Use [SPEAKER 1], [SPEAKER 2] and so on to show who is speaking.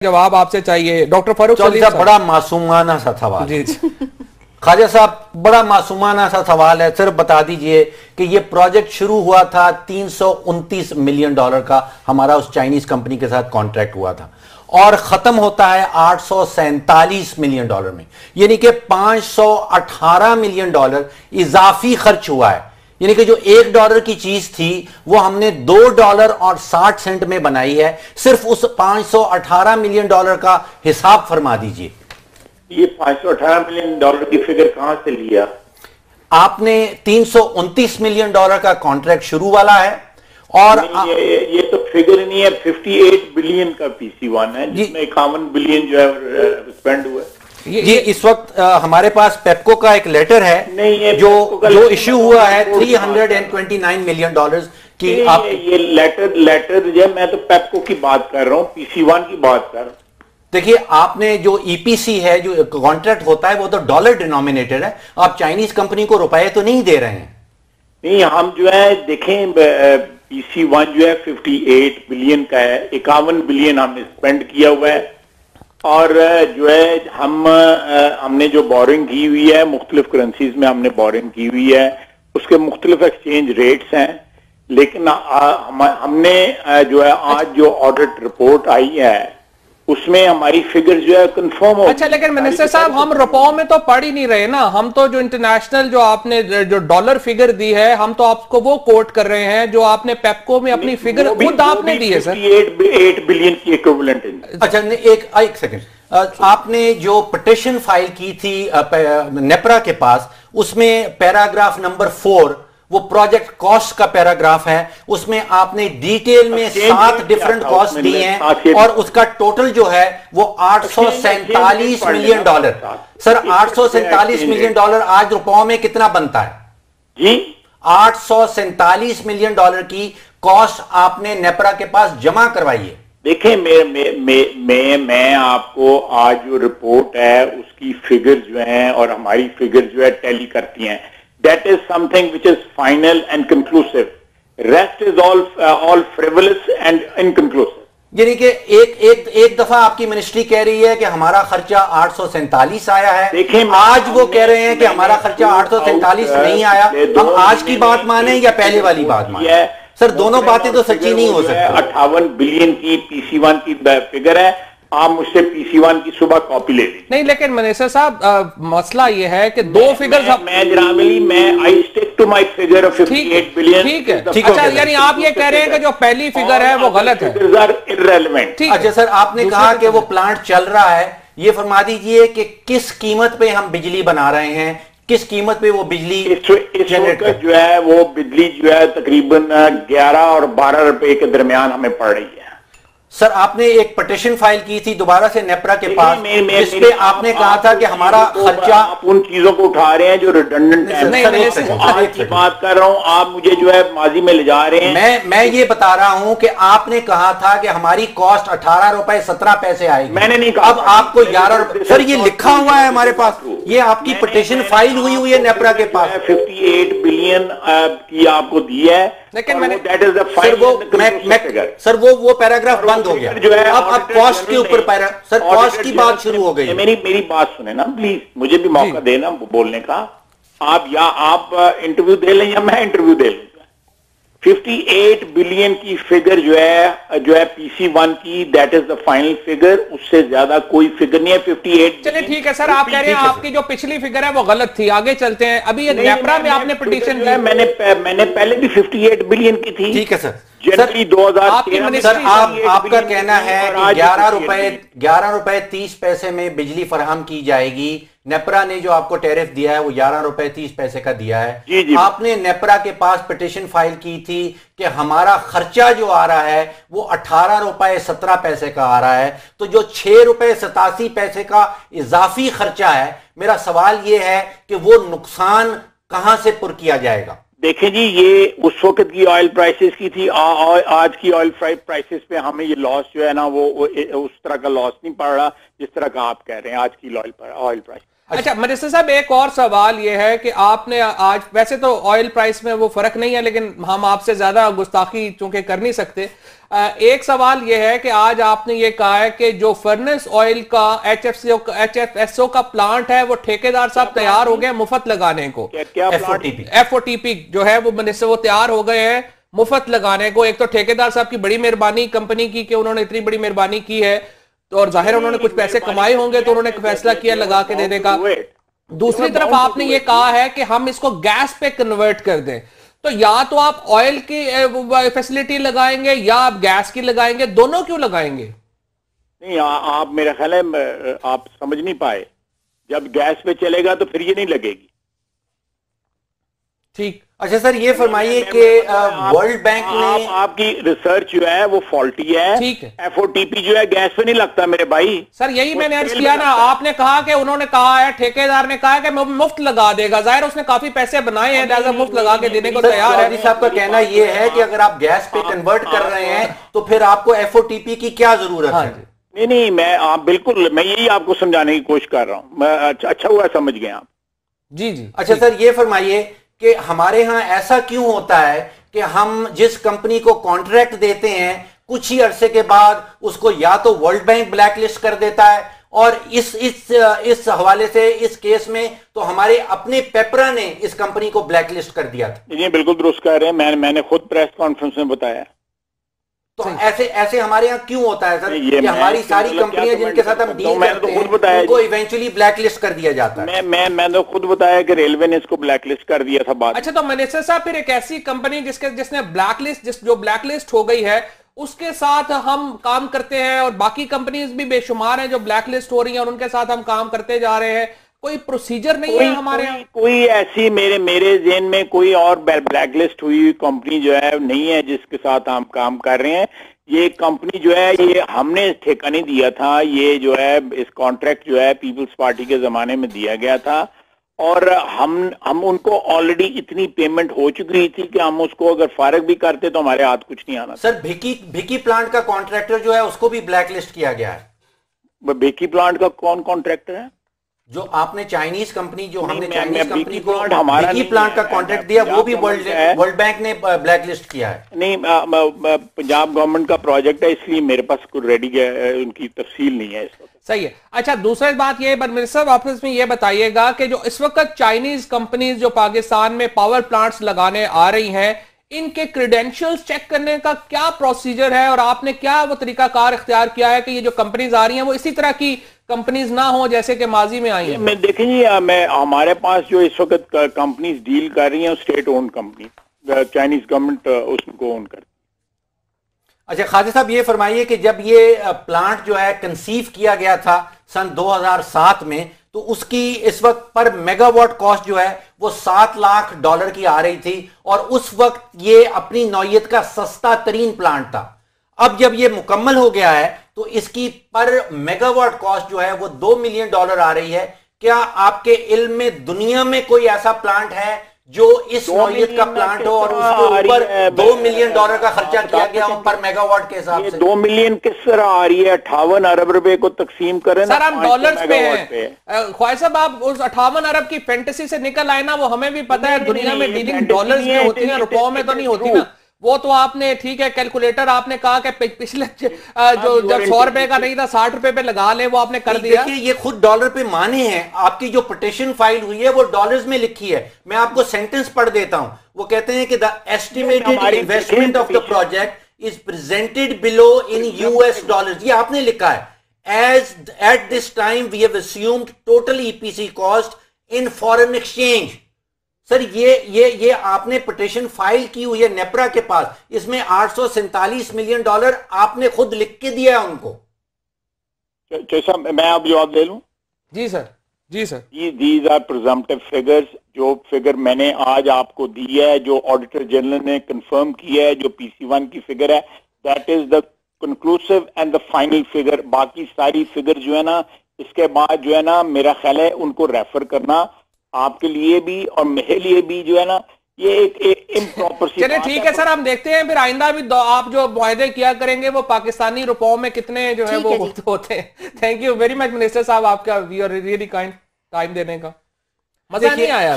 [SPEAKER 1] जवाब आपसे चाहिए। डॉक्टर फारूक
[SPEAKER 2] सलीम साहब, बड़ा मासूमाना सा सवाल।
[SPEAKER 1] जी
[SPEAKER 2] ख्वाजा साहब, बड़ा मासूमाना सा सवाल है, सिर्फ बता दीजिए कि ये प्रोजेक्ट शुरू हुआ था 329 मिलियन डॉलर का, हमारा उस चाइनीज कंपनी के साथ कॉन्ट्रैक्ट हुआ था, और खत्म होता है 847 मिलियन डॉलर में, यानी कि 518 मिलियन डॉलर इजाफी खर्च हुआ है। यानी कि जो $1 की चीज थी वो हमने $2.60 में बनाई है। सिर्फ उस 518 मिलियन डॉलर का हिसाब फरमा दीजिए।
[SPEAKER 3] ये 518 मिलियन डॉलर की फिगर कहां से लिया
[SPEAKER 2] आपने? 329 मिलियन डॉलर का कॉन्ट्रैक्ट शुरू वाला है, और
[SPEAKER 3] ये तो फिगर नहीं है, 58 बिलियन का PC1 है, जिसमें 51 बिलियन जो है स्पेंड हुआ है।
[SPEAKER 2] जी, इस वक्त हमारे पास पेप्को का एक लेटर है
[SPEAKER 3] नहीं, ये
[SPEAKER 2] जो इश्यू हुआ है 329 मिलियन डॉलर्स की। आप
[SPEAKER 3] ये लेटर जो है, मैं तो पेप्को की बात कर रहा हूँ, PC1 की बात कर रहा हूँ।
[SPEAKER 2] देखिए, आपने जो EPC है, जो कॉन्ट्रैक्ट होता है, वो तो डॉलर डिनोमिनेटेड है। आप चाइनीज कंपनी को रुपए तो नहीं दे रहे हैं।
[SPEAKER 3] नहीं, हम जो है देखें, PC1 जो है 58 बिलियन का है, 51 बिलियन हमने स्पेंड किया हुआ है, और जो है हमने जो बोरिंग की हुई है मुख्तलिफ करेंसीज में हमने बोरिंग की हुई है, उसके मुख्तलिफ एक्सचेंज रेट्स हैं। लेकिन हमने जो है आज जो ऑडिट रिपोर्ट आई है उसमें हमारी फिगर जो है कंफर्म हो।
[SPEAKER 1] अच्छा, लेकिन मिनिस्टर साहब, हम रुपयों में तो पढ़ ही नहीं रहे ना, हम तो जो इंटरनेशनल जो आपने जो डॉलर फिगर दी है, हम तो आपको वो कोट कर रहे हैं जो आपने पेप्को में अपनी फिगर खुद आपने दी है सर,
[SPEAKER 3] 8 बिलियन की इक्विवेलेंट है।
[SPEAKER 2] अच्छा, एक सेकंड, आपने जो पिटीशन फाइल की थी नेपरा के पास, उसमें पैराग्राफ नंबर 4, वो प्रोजेक्ट कॉस्ट का पैराग्राफ है, उसमें आपने डिटेल में 7 डिफरेंट कॉस्ट दी हैं, और उसका टोटल जो है वो 847 million dollar. Sir, 847 million dollar आज रुपयों में कितना बनता है
[SPEAKER 3] जी?
[SPEAKER 2] 847 मिलियन डॉलर की कॉस्ट आपने नेपरा के पास जमा करवाई है।
[SPEAKER 3] देखिए, मैं आपको आज जो रिपोर्ट है उसकी फिगर जो है और हमारी फिगर जो है टैली करती हैं। That is something which is final and conclusive. Rest is all frivolous and inconclusive.
[SPEAKER 2] यानी कि एक दफा आपकी मिनिस्ट्री कह रही है कि हमारा खर्चा 847 आया है,
[SPEAKER 3] देखिए,
[SPEAKER 2] आज वो कह रहे हैं कि हमारा खर्चा 847 नहीं आया। हम आज की बात माने या पहले वाली बात माने? सर, दोनों बातें तो सच्ची नहीं हो सकती।
[SPEAKER 3] 58 बिलियन की PC1 की फिगर है, आप मुझसे PC1 की सुबह कॉपी ले लीजिए।
[SPEAKER 1] नहीं, लेकिन मिनिस्टर साहब, मसला ये है कि दो फिगर्स
[SPEAKER 3] मैं I stick to my figure of 58 billion.
[SPEAKER 1] ठीक है, अच्छा, यानी आप ये कह रहे हैं कि जो पहली फिगर है वो गलत है,
[SPEAKER 3] इररेलेवेंट।
[SPEAKER 2] अच्छा सर, आपने कहा कि वो प्लांट चल रहा है, ये फरमा दीजिए कि किस कीमत पे हम बिजली बना रहे हैं, किस कीमत पे वो बिजली
[SPEAKER 3] इस वक्त जो है वो बिजली जो है तकरीबन 11 और 12 रुपए के दरमियान हमें पड़ रही है।
[SPEAKER 2] सर, आपने एक पिटीशन फाइल की थी दोबारा से नेपरा के पास, जिस पे आपने कहा था कि हमारा खर्चा,
[SPEAKER 3] आप उन चीजों को उठा रहे हैं जो रिडंडेंट है। आज की बात कर रहा हूं, आप मुझे जो है माजी में ले जा रहे हैं।
[SPEAKER 2] मैं ये बता रहा हूं कि आपने कहा था कि हमारी कॉस्ट 18 रुपए 17 पैसे आएगी।
[SPEAKER 3] मैंने नहीं कहा,
[SPEAKER 2] अब आपको 11 रुपए। सर, ये लिखा हुआ है हमारे पास, ये आपकी पिटीशन फाइल हुई है नेपरा के पास।
[SPEAKER 3] 58 बिलियन की आपको दी है,
[SPEAKER 1] लेकिन मैंने
[SPEAKER 2] सर वो पैराग्राफ बंद हो गया जो है। अब कॉस्ट के ऊपर सर कॉस्ट की बात शुरू हो गई।
[SPEAKER 3] मेरी बात सुने ना प्लीज, मुझे भी मौका देना बोलने का। आप इंटरव्यू दे लें या मैं इंटरव्यू दे लूं। 58 बिलियन की फिगर जो है PC1 की, that is the final figure, उससे ज्यादा कोई फिगर नहीं है। 58।
[SPEAKER 1] चलिए ठीक है सर, आप कह रहे हैं आपकी जो पिछली फिगर है वो गलत थी, आगे चलते हैं। अभी ये नेपरा में आपने पिटीशन की,
[SPEAKER 3] मैंने पहले भी 58 बिलियन की थी।
[SPEAKER 2] ठीक है सर,
[SPEAKER 3] जनवरी 2013।
[SPEAKER 2] सर, आपका कहना है कि 11 रुपए 30 पैसे में बिजली फराहम की जाएगी। नेपरा ने जो आपको टैरिफ दिया है वो 11 रुपए 30 पैसे का दिया है।
[SPEAKER 3] जी।
[SPEAKER 2] आपने नेपरा के पास पिटीशन फाइल की थी कि हमारा खर्चा जो आ रहा है वो 18 रुपए 17 पैसे का आ रहा है, तो जो 6 रुपए 87 पैसे का इजाफी खर्चा है, मेरा सवाल ये है कि वो नुकसान कहां से पुर किया जाएगा?
[SPEAKER 3] देखें जी, ये उस वक्त की ऑयल प्राइसेस की थी। आज की ऑयल प्राइसेस पे हमें ये लॉस जो है ना वो उस तरह का लॉस नहीं पड़ रहा जिस तरह का आप कह रहे हैं आज की ऑयल प्राइस।
[SPEAKER 1] अच्छा मिनिस्टर साहब, एक और सवाल ये है कि आपने आज, वैसे तो ऑयल प्राइस में वो फर्क नहीं है, लेकिन हम आपसे ज्यादा गुस्ताखी चूंकि कर नहीं सकते, एक सवाल ये है कि आज आपने ये कहा है कि जो फर्नेस ऑयल का HFSO का प्लांट है वो ठेकेदार साहब तैयार हो गए मुफ्त लगाने को। FOTP जो है वो मिनिस्टर वो तैयार हो गए हैं मुफ्त लगाने को। एक तो ठेकेदार साहब की बड़ी मेहरबानी कंपनी की कि उन्होंने इतनी बड़ी मेहरबानी की है, तो और जाहिर उन्होंने कुछ पैसे कमाए होंगे तो उन्होंने फैसला किया लगा के देने का। दूसरी तरफ आपने ये कहा है कि हम इसको गैस पे कन्वर्ट कर दें, तो या तो आप ऑयल की फैसिलिटी लगाएंगे या आप गैस की लगाएंगे, दोनों क्यों लगाएंगे?
[SPEAKER 3] नहीं, आप मेरा ख्याल है आप समझ नहीं पाए। जब गैस पे चलेगा तो फिर ये नहीं लगेगी।
[SPEAKER 1] ठीक।
[SPEAKER 2] अच्छा सर, ये फरमाइए कि वर्ल्ड बैंक ने,
[SPEAKER 3] आपकी रिसर्च जो है वो फॉल्टी है।
[SPEAKER 1] ठीक है।
[SPEAKER 3] FOTP जो है गैस पे नहीं लगता मेरे भाई।
[SPEAKER 1] सर यही मैंने अर्ज किया ना, आपने कहा कि उन्होंने कहा है, ठेकेदार ने कहा है कि मुफ्त लगा देगा। जाहिर उसने काफी पैसे बनाए हैं, लिहाजा मुफ्त लगा के देने को तैयार है।
[SPEAKER 2] साहब का कहना ये है कि अगर आप गैस पे कन्वर्ट कर रहे हैं तो फिर आपको FOTP की क्या जरूरत है?
[SPEAKER 3] नहीं, मैं आप बिल्कुल, मैं यही आपको समझाने की कोशिश कर रहा हूँ। मैं अच्छा हुआ समझ गए आप।
[SPEAKER 1] जी जी।
[SPEAKER 2] अच्छा सर, ये फरमाइए कि हमारे यहाँ ऐसा क्यों होता है कि हम जिस कंपनी को कॉन्ट्रैक्ट देते हैं कुछ ही अरसे के बाद उसको या तो वर्ल्ड बैंक ब्लैकलिस्ट कर देता है, और इस हवाले से इस केस में तो हमारे अपने पेपरा ने इस कंपनी को ब्लैकलिस्ट कर दिया था।
[SPEAKER 3] ये बिल्कुल दुरुस्त कह रहे हैं, मैंने खुद प्रेस कॉन्फ्रेंस में बताया।
[SPEAKER 2] तो ऐसे हमारे यहाँ क्यों होता है सर कि हमारी सारी कंपनियां जिनके साथ हम डील करते हैं उनको इवेंचुअली ब्लैकलिस्ट कर दिया जाता है?
[SPEAKER 3] मैं तो खुद बताया कि रेलवे ने इसको ब्लैकलिस्ट कर दिया था बाद।
[SPEAKER 1] अच्छा, तो मिनिस्टर साहब फिर एक ऐसी कंपनी जिसने जो ब्लैकलिस्ट हो गई है उसके साथ हम काम करते हैं, और बाकी कंपनीज भी बेशुमार हैं जो ब्लैकलिस्ट हो रही हैं और उनके साथ हम काम करते जा रहे हैं, कोई प्रोसीजर नहीं है हमारे यहाँ?
[SPEAKER 3] कोई ऐसी मेरे ज़हन में कोई और ब्लैकलिस्ट हुई कंपनी जो है नहीं है जिसके साथ हम काम कर रहे हैं। ये कंपनी जो है ये हमने ठेका नहीं दिया था, ये जो है इस कॉन्ट्रैक्ट जो है पीपल्स पार्टी के जमाने में दिया गया था, और हम उनको ऑलरेडी इतनी पेमेंट हो चुकी थी कि हम उसको अगर फारग भी करते तो हमारे हाथ कुछ नहीं आना।
[SPEAKER 2] सर भिकी प्लांट का कॉन्ट्रैक्टर जो है उसको भी ब्लैकलिस्ट किया गया है।
[SPEAKER 3] भिकी प्लांट का कौन कॉन्ट्रैक्टर है?
[SPEAKER 2] जो आपने चाइनीज कंपनी, जो हमने चाइनीज कंपनी को भिकी प्लांट का कॉन्ट्रैक्ट दिया, वो भी वर्ल्ड बैंक ने ब्लैकलिस्ट किया है।
[SPEAKER 3] नहीं, पंजाब गवर्नमेंट का प्रोजेक्ट है, इसलिए मेरे पास कुछ रेडी उनकी तफसील नहीं है इस वक्त।
[SPEAKER 1] सही है। अच्छा, दूसरी बात ये मिनिस्टर साहब वापस में ये बताइएगा कि जो इस वक्त चाइनीज कंपनीज जो पाकिस्तान में पावर प्लांट्स लगाने आ रही हैं, इनके क्रेडेंशियल्स चेक करने का क्या प्रोसीजर है, और आपने क्या वो तरीकाकार इख्तियार किया है कि ये जो कंपनीज आ रही हैं वो इसी तरह की कंपनीज ना हो जैसे कि माजी में आई हैं?
[SPEAKER 3] मैं देखिए, हमारे पास जो इस वक्त कंपनीज डील कर रही हैं state own company, Chinese government उसको ओन करती।
[SPEAKER 2] अच्छा खादिर साहब, ये फरमाइए कि जब ये प्लांट जो है कंसीव किया गया था सन 2007 में, तो उसकी इस वक्त पर मेगावाट कॉस्ट जो है वो $7 लाख की आ रही थी, और उस वक्त ये अपनी नौयत का सस्ता तरीन प्लांट था। अब जब ये मुकम्मल हो गया है तो इसकी पर मेगावाट कॉस्ट जो है वो $2 मिलियन आ रही है। क्या आपके इल्म में दुनिया में कोई ऐसा प्लांट है जो इस नौयत का प्लांट हो और उसके ऊपर $2 मिलियन का खर्चा किया गया हो पर मेगावाट के हिसाब से?
[SPEAKER 3] 2 मिलियन किस तरह आ रही है? 58 अरब रुपए को तकसीम करें
[SPEAKER 1] सर, हम डॉलर्स पे हैं। ख्वाहिश साहब, आप उस 58 अरब की फैंटेसी से निकल आए ना, वो हमें भी पता है दुनिया में डीलिंग डॉलर्स में होती है, रुपयों में तो नहीं होती ना। वो तो आपने ठीक है, कैलकुलेटर आपने कहा कि पिछले जो जब 100 रुपए का नहीं था 60 रुपए पे लगा ले, वो आपने कर दिया।
[SPEAKER 2] देखिए, ये खुद डॉलर पे माने हैं। आपकी जो पिटीशन फाइल हुई है वो डॉलर्स में लिखी है। मैं आपको सेंटेंस पढ़ देता हूं। वो कहते हैं कि the estimated investment of the project is presented below in US dollars. ये आपने लिखा है। As at this time we have assumed total EPC cost in foreign exchange. Sir, ये आपने पिटीशन फाइल की हुई है नेपरा के पास, इसमें $847 मिलियन आपने खुद लिख के दिया है उनको।
[SPEAKER 3] जैसा मैं अब जवाब दे लूं?
[SPEAKER 1] जी सर, जी sir.
[SPEAKER 3] These are presumptive figures. जो फिगर मैंने आज आपको दी है, जो ऑडिटर जनरल ने कंफर्म किया है, जो PC1 की फिगर है, that is the conclusive and the final figure. बाकी सारी फिगर जो है ना, इसके बाद जो है ना, मेरा ख्याल है उनको रेफर करना आपके लिए भी और मेरे लिए भी जो है ना, ये एक इम्प्रॉपर सी।
[SPEAKER 1] चलिए ठीक है सर, हम देखते हैं फिर आइंदा भी आप जो मुआहदे किया करेंगे वो पाकिस्तानी रुपयों में कितने जो है वो होते हैं। Thank you very much minister साहब, आपका we are really kind. Time देने का? मजा नहीं आया।